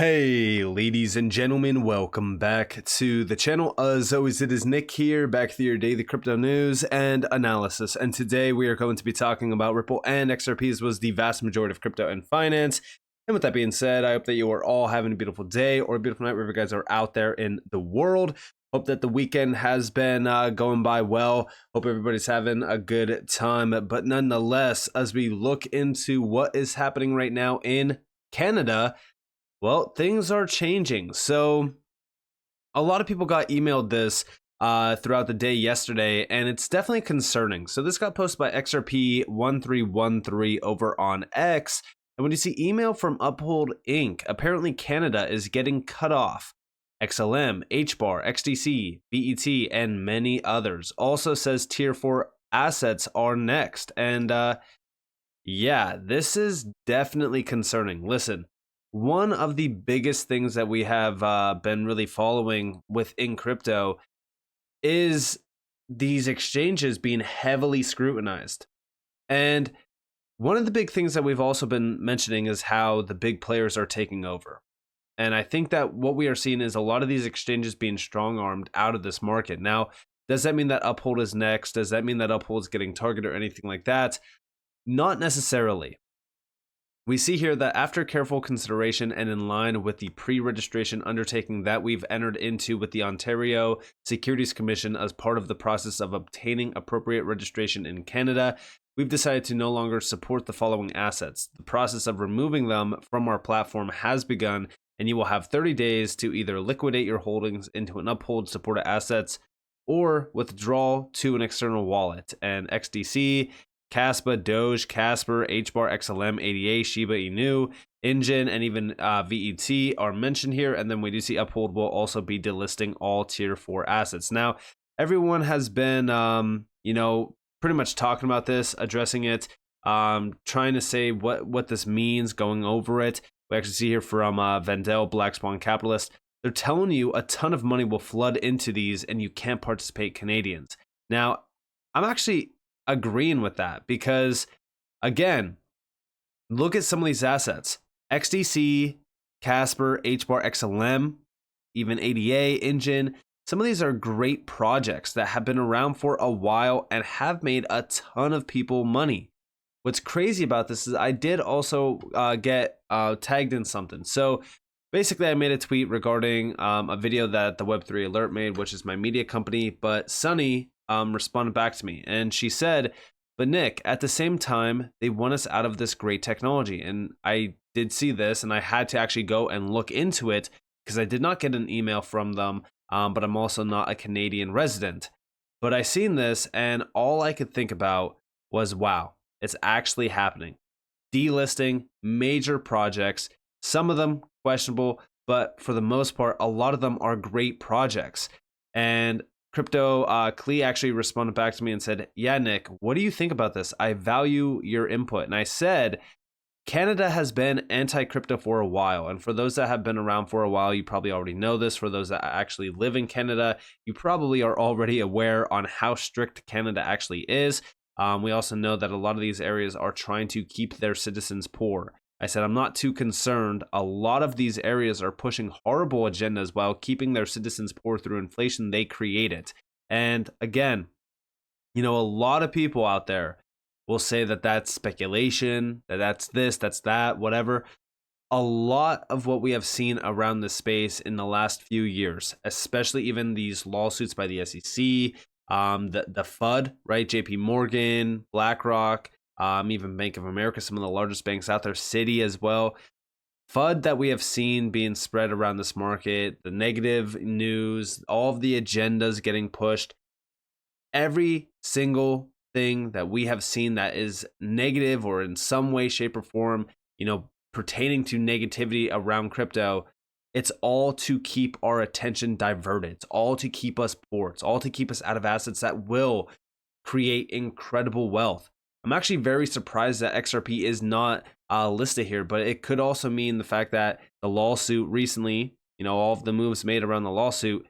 Hey, ladies and gentlemen, welcome back to the channel. As always, it is Nick here, back with your daily crypto news and analysis. And today we are going to be talking about Ripple and XRP, as was the vast majority of crypto and finance. And with that being said, I hope that you are all having a beautiful day or a beautiful night wherever you guys are out there in the world. Hope that the weekend has been going by well. Hope everybody's having a good time. But nonetheless, as we look into what is happening right now in Canada, well, things are changing. So a lot of people got emailed this throughout the day yesterday, and it's definitely concerning. So this got posted by XRP1313 over on X. And when you see email from Uphold Inc., apparently Canada is getting cut off. XLM, HBAR, XDC, BET, and many others. Also says tier 4 assets are next. And yeah, this is definitely concerning. Listen. One of the biggest things that we have been really following within crypto is these exchanges being heavily scrutinized. And one of the big things that we've also been mentioning is how the big players are taking over. And I think that what we are seeing is a lot of these exchanges being strong-armed out of this market. Now, does that mean that Uphold is next? Does that mean that Uphold is getting targeted or anything like that? Not necessarily. We see here that after careful consideration and in line with the pre-registration undertaking that we've entered into with the Ontario Securities Commission as part of the process of obtaining appropriate registration in Canada, we've decided to no longer support the following assets. The process of removing them from our platform has begun, and you will have 30 days to either liquidate your holdings into an Uphold supported assets or withdraw to an external wallet. And XDC, Caspa, Doge, Casper, HBAR, XLM, ADA, Shiba Inu, Engine, and even VET are mentioned here. And then we do see Uphold will also be delisting all tier 4 assets. Now, everyone has been, pretty much talking about this, addressing it, trying to say what this means, going over it. We actually see here from Vendel, Black Swan Capitalist. They're telling you a ton of money will flood into these and you can't participate, Canadians. Now, I'm actually agreeing with that because, again, look at some of these assets. XDC, Casper, HBAR, XLM, even ADA, Engine. Some of these are great projects that have been around for a while and have made a ton of people money. What's crazy about this is I did also get tagged in something. So basically, I made a tweet regarding a video that the Web3 Alert made, which is my media company, but Sunny responded back to me, and she said, but Nick, at the same time, they want us out of this great technology. And I did see this, and I had to actually go and look into it because I did not get an email from them, but I'm also not a Canadian resident. But I seen this, and all I could think about was, wow, it's actually happening. Delisting major projects, some of them questionable, but for the most part, a lot of them are great projects. And Crypto Klee actually responded back to me and said, yeah, Nick, what do you think about this? I value your input. And I said, Canada has been anti-crypto for a while. And for those that have been around for a while, you probably already know this. For those that actually live in Canada, you probably are already aware on how strict Canada actually is. We also know that a lot of these areas are trying to keep their citizens poor. I said, I'm not too concerned. A lot of these areas are pushing horrible agendas while keeping their citizens poor through inflation they created. And again, a lot of people out there will say that that's speculation, that that's this, that's that, whatever. A lot of what we have seen around this space in the last few years, especially even these lawsuits by the SEC, the FUD, right? JP Morgan, BlackRock, even Bank of America, some of the largest banks out there, Citi as well. FUD that we have seen being spread around this market, the negative news, all of the agendas getting pushed, every single thing that we have seen that is negative or in some way, shape, or form, pertaining to negativity around crypto, it's all to keep our attention diverted. It's all to keep us poor. It's all to keep us out of assets that will create incredible wealth. I'm actually very surprised that XRP is not listed here, but it could also mean the fact that the lawsuit recently, all of the moves made around the lawsuit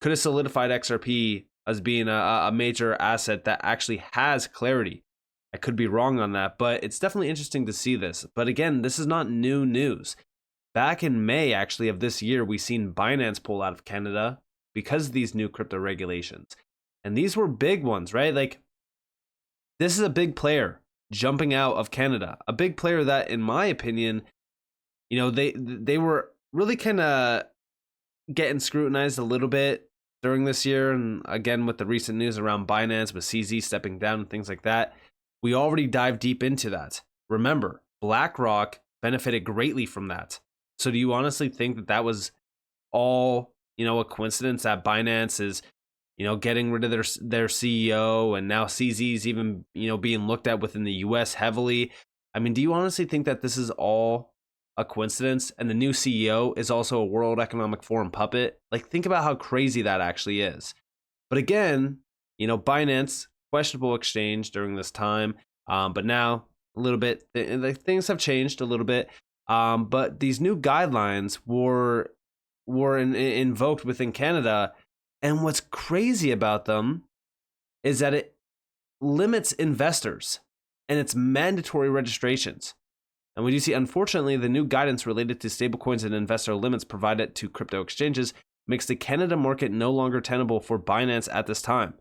could have solidified XRP as being a major asset that actually has clarity. I could be wrong on that, but it's definitely interesting to see this. But again, this is not new news. back in May, actually, of this year, we seen Binance pull out of Canada because of these new crypto regulations. And these were big ones, right? Like, this is a big player jumping out of Canada, a big player that, in my opinion, they were really kind of getting scrutinized a little bit during this year. And again, with the recent news around Binance, with CZ stepping down and things like that, we already dived deep into that. Remember, BlackRock benefited greatly from that. So do you honestly think that that was all, a coincidence that Binance is, getting rid of their CEO, and now CZ is even, being looked at within the US heavily? I mean, do you honestly think that this is all a coincidence, and the new CEO is also a World Economic Forum puppet? Like, think about how crazy that actually is. But again, Binance, questionable exchange during this time, but now a little bit, things have changed a little bit. But these new guidelines were invoked within Canada, and what's crazy about them is that it limits investors and it's mandatory registrations. And we do see, unfortunately, the new guidance related to stablecoins and investor limits provided to crypto exchanges makes the Canada market no longer tenable for Binance at this time.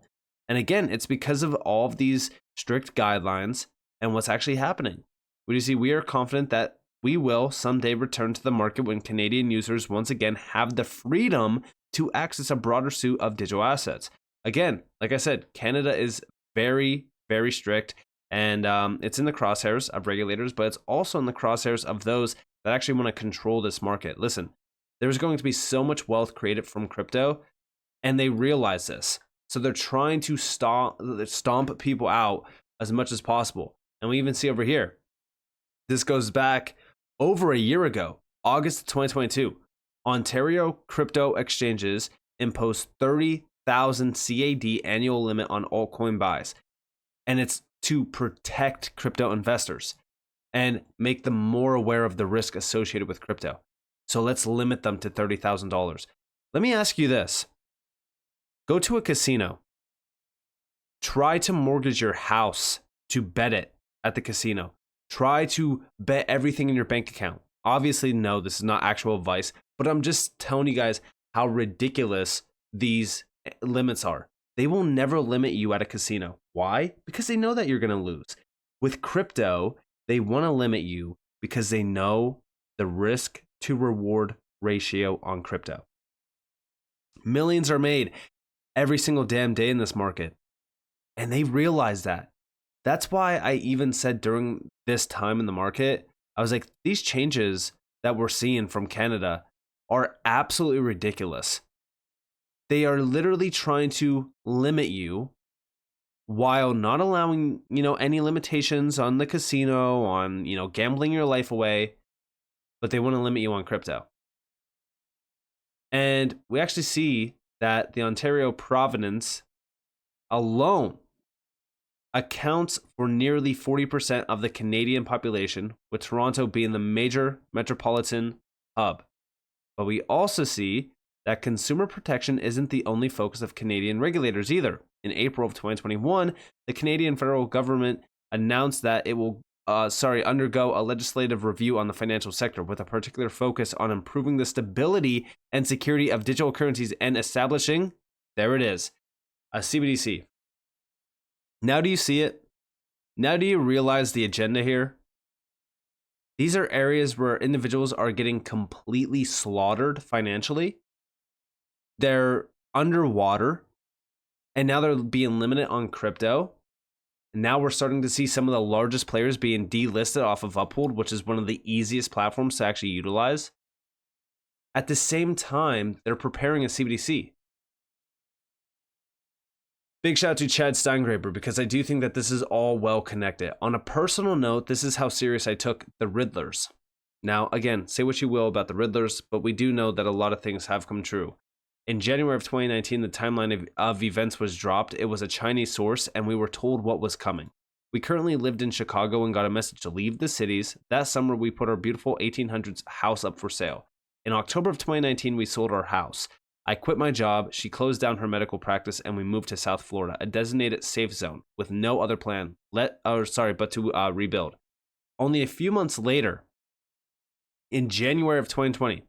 And again, it's because of all of these strict guidelines and what's actually happening. We do see, we are confident that we will someday return to the market when Canadian users once again have the freedom to access a broader suite of digital assets. Again, like I said, Canada is very, very strict. And it's in the crosshairs of regulators, but it's also in the crosshairs of those that actually want to control this market. Listen, there's going to be so much wealth created from crypto, and they realize this. So they're trying to stomp people out as much as possible. And we even see over here, this goes back over a year ago, August 2022. Ontario crypto exchanges imposed 30,000 CAD annual limit on altcoin buys. And it's to protect crypto investors and make them more aware of the risk associated with crypto. So let's limit them to $30,000. Let me ask you this. Go to a casino. Try to mortgage your house to bet it at the casino. Try to bet everything in your bank account. Obviously, no, this is not actual advice, but I'm just telling you guys how ridiculous these limits are. They will never limit you at a casino. Why? Because they know that you're going to lose. With crypto, they want to limit you because they know the risk to reward ratio on crypto. Millions are made every single damn day in this market. And they realize that. That's why I even said during this time in the market, I was like, these changes that we're seeing from Canada are absolutely ridiculous. They are literally trying to limit you while not allowing, any limitations on the casino, on, gambling your life away, but they want to limit you on crypto. And we actually see that the Ontario province alone accounts for nearly 40% of the Canadian population, with Toronto being the major metropolitan hub. But we also see that consumer protection isn't the only focus of Canadian regulators either. In April of 2021, the Canadian federal government announced that it will undergo a legislative review on the financial sector with a particular focus on improving the stability and security of digital currencies and establishing, there it is, a CBDC. Now do you see it? Now do you realize the agenda here? These are areas where individuals are getting completely slaughtered financially. They're underwater, and now they're being limited on crypto. And now we're starting to see some of the largest players being delisted off of Uphold, which is one of the easiest platforms to actually utilize. At the same time, they're preparing a CBDC. Big shout out to Chad Steingraber, because I do think that this is all well connected. On a personal note, this is how serious I took the Riddlers. Now, again, say what you will about the Riddlers, but we do know that a lot of things have come true. In January of 2019, the timeline of events was dropped. It was a Chinese source, and we were told what was coming. We currently lived in Chicago and got a message to leave the cities. That summer, we put our beautiful 1800s house up for sale. In October of 2019, we sold our house. I quit my job, she closed down her medical practice, and we moved to South Florida, a designated safe zone with no other plan but to rebuild. Only a few months later, in January of 2020,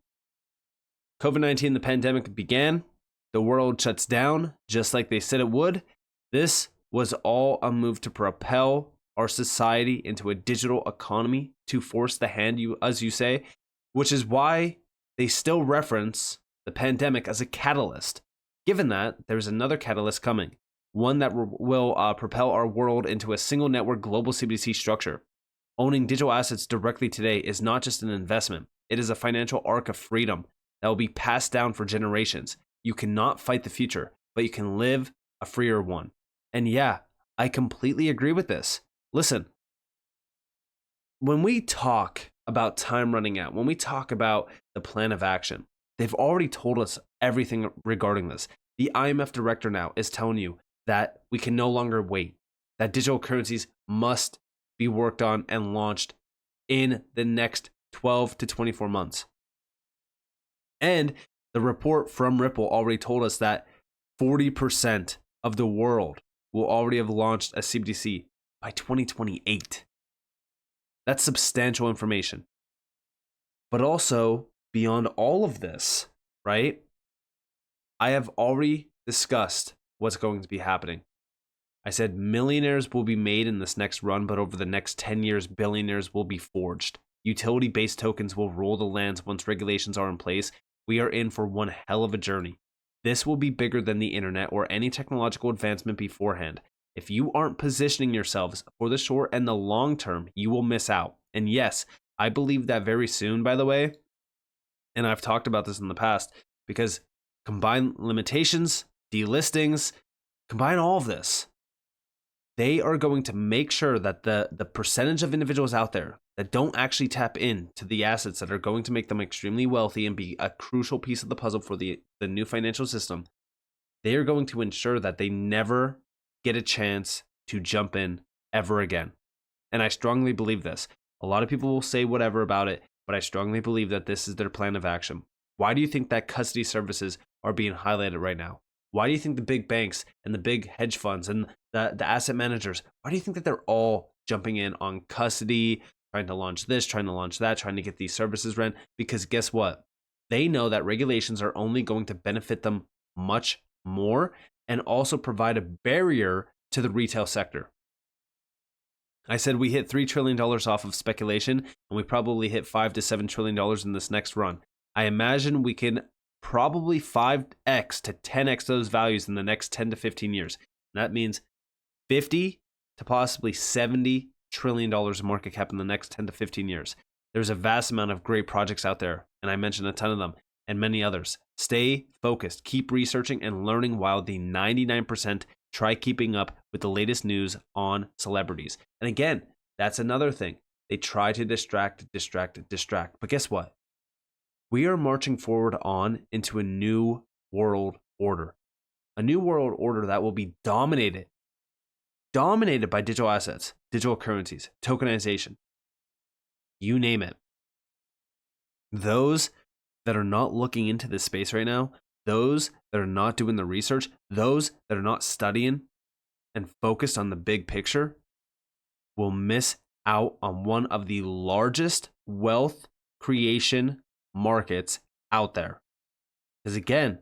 COVID-19, the pandemic began. The world shuts down just like they said it would. This was all a move to propel our society into a digital economy, to force the hand, as you say, which is why they still reference the pandemic as a catalyst. Given that, there's another catalyst coming, one that will propel our world into a single network global CBDC structure. Owning digital assets directly today is not just an investment, it is a financial arc of freedom that will be passed down for generations. You cannot fight the future, but you can live a freer one. And yeah, I completely agree with this. Listen, when we talk about time running out, when we talk about the plan of action, they've already told us everything regarding this. The IMF director now is telling you that we can no longer wait, that digital currencies must be worked on and launched in the next 12 to 24 months. And the report from Ripple already told us that 40% of the world will already have launched a CBDC by 2028. That's substantial information. But also, beyond all of this, right? I have already discussed what's going to be happening. I said millionaires will be made in this next run, but over the next 10 years, billionaires will be forged. Utility-based tokens will rule the lands once regulations are in place. We are in for one hell of a journey. This will be bigger than the internet or any technological advancement beforehand. If you aren't positioning yourselves for the short and the long term, you will miss out. And yes, I believe that very soon, by the way, and I've talked about this in the past, because combine limitations, delistings, combine all of this, they are going to make sure that the percentage of individuals out there that don't actually tap into the assets that are going to make them extremely wealthy and be a crucial piece of the puzzle for the new financial system, they are going to ensure that they never get a chance to jump in ever again. And I strongly believe this. A lot of people will say whatever about it, but I strongly believe that this is their plan of action. Why do you think that custody services are being highlighted right now? Why do you think the big banks and the big hedge funds and the asset managers, why do you think that they're all jumping in on custody, trying to launch this, trying to launch that, trying to get these services rent? Because guess what? They know that regulations are only going to benefit them much more and also provide a barrier to the retail sector. I said we hit $3 trillion off of speculation, and we probably hit $5 to $7 trillion in this next run. I imagine we can probably 5x to 10x those values in the next 10 to 15 years. And that means 50 to possibly $70 trillion market cap in the next 10 to 15 years. There's a vast amount of great projects out there, and I mentioned a ton of them and many others. Stay focused, keep researching and learning while the 99% try keeping up with the latest news on celebrities. And again, that's another thing. They try to distract. But guess what? We are marching forward on into a new world order. A new world order that will be dominated by digital assets, digital currencies, tokenization, you name it. Those that are not looking into this space right now, those that are not doing the research, those that are not studying and focused on the big picture will miss out on one of the largest wealth creation markets out there. Because again,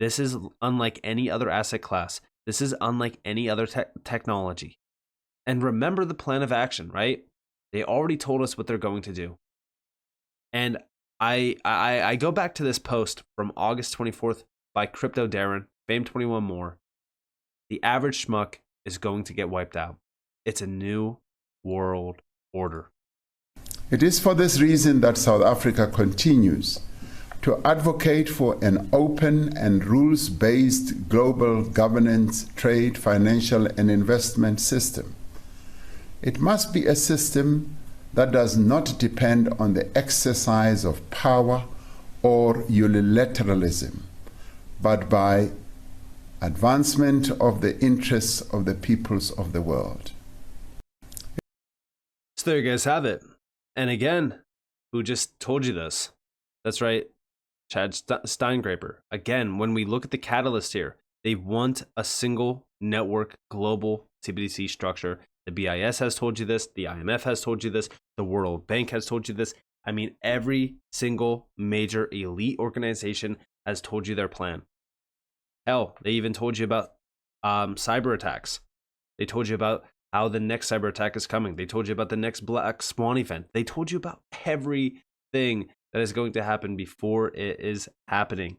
this is unlike any other asset class. This is unlike any other technology. And remember the plan of action, right? They already told us what they're going to do. And I go back to this post from August 24th by Crypto Darren, Fame21 More. The average schmuck is going to get wiped out. It's a new world order. It is for this reason that South Africa continues to advocate for an open and rules-based global governance, trade, financial, and investment system. It must be a system that does not depend on the exercise of power or unilateralism, but by advancement of the interests of the peoples of the world. So there you guys have it. And again, who just told you this? That's right, Chad Steingraper. Again, when we look at the catalyst here, they want a single network global CBDC structure. The BIS has told you this. The IMF has told you this. The World Bank has told you this. I mean, every single major elite organization has told you their plan. Hell, they even told you about cyber attacks. They told you about how the next cyber attack is coming. They told you about the next Black Swan event. They told you about everything that is going to happen before it is happening.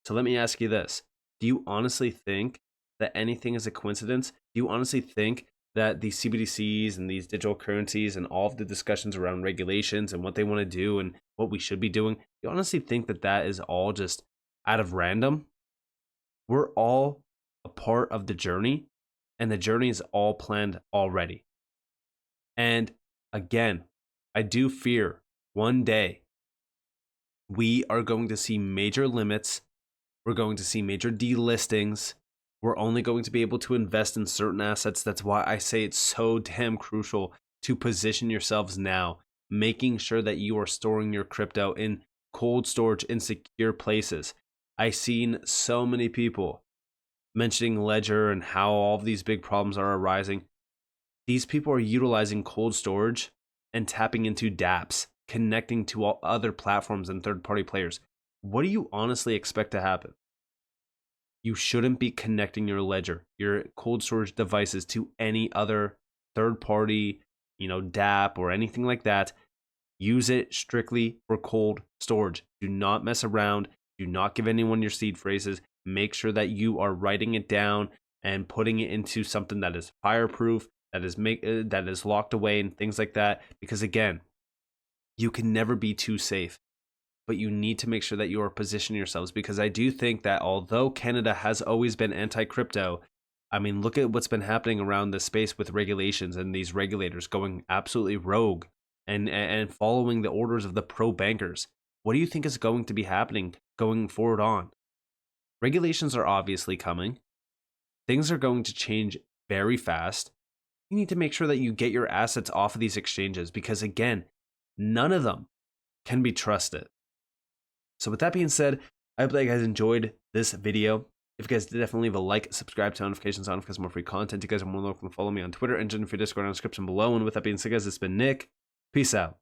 So let me ask you this. Do you honestly think that anything is a coincidence? Do you honestly think that these CBDCs and these digital currencies and all of the discussions around regulations and what they want to do and what we should be doing, do you honestly think that that is all just out of random? We're all a part of the journey, and the journey is all planned already. And again, I do fear one day we are going to see major limits. We're going to see major delistings. We're only going to be able to invest in certain assets. That's why I say it's so damn crucial to position yourselves now, making sure that you are storing your crypto in cold storage in secure places. I've seen so many people mentioning Ledger and how all of these big problems are arising. These people are utilizing cold storage and tapping into dApps, connecting to all other platforms and third-party players. What do you honestly expect to happen? You shouldn't be connecting your Ledger, your cold storage devices to any other third-party, dApp or anything like that. Use it strictly for cold storage. Do not mess around. Do not give anyone your seed phrases. Make sure that you are writing it down and putting it into something that is fireproof, that is locked away and things like that. Because again, you can never be too safe, but you need to make sure that you are positioning yourselves, because I do think that although Canada has always been anti-crypto, I mean, look at what's been happening around this space with regulations and these regulators going absolutely rogue and following the orders of the pro bankers. What do you think is going to be happening going forward on? Regulations are obviously coming. Things are going to change very fast. You need to make sure that you get your assets off of these exchanges, because again, none of them can be trusted. So with that being said, I hope that you guys enjoyed this video. If you guys did, definitely leave a like, subscribe, to notifications on because more free content. You guys are more than welcome to follow me on Twitter and join for Discord in the description below. And with that being said, guys, it's been Nick. Peace out.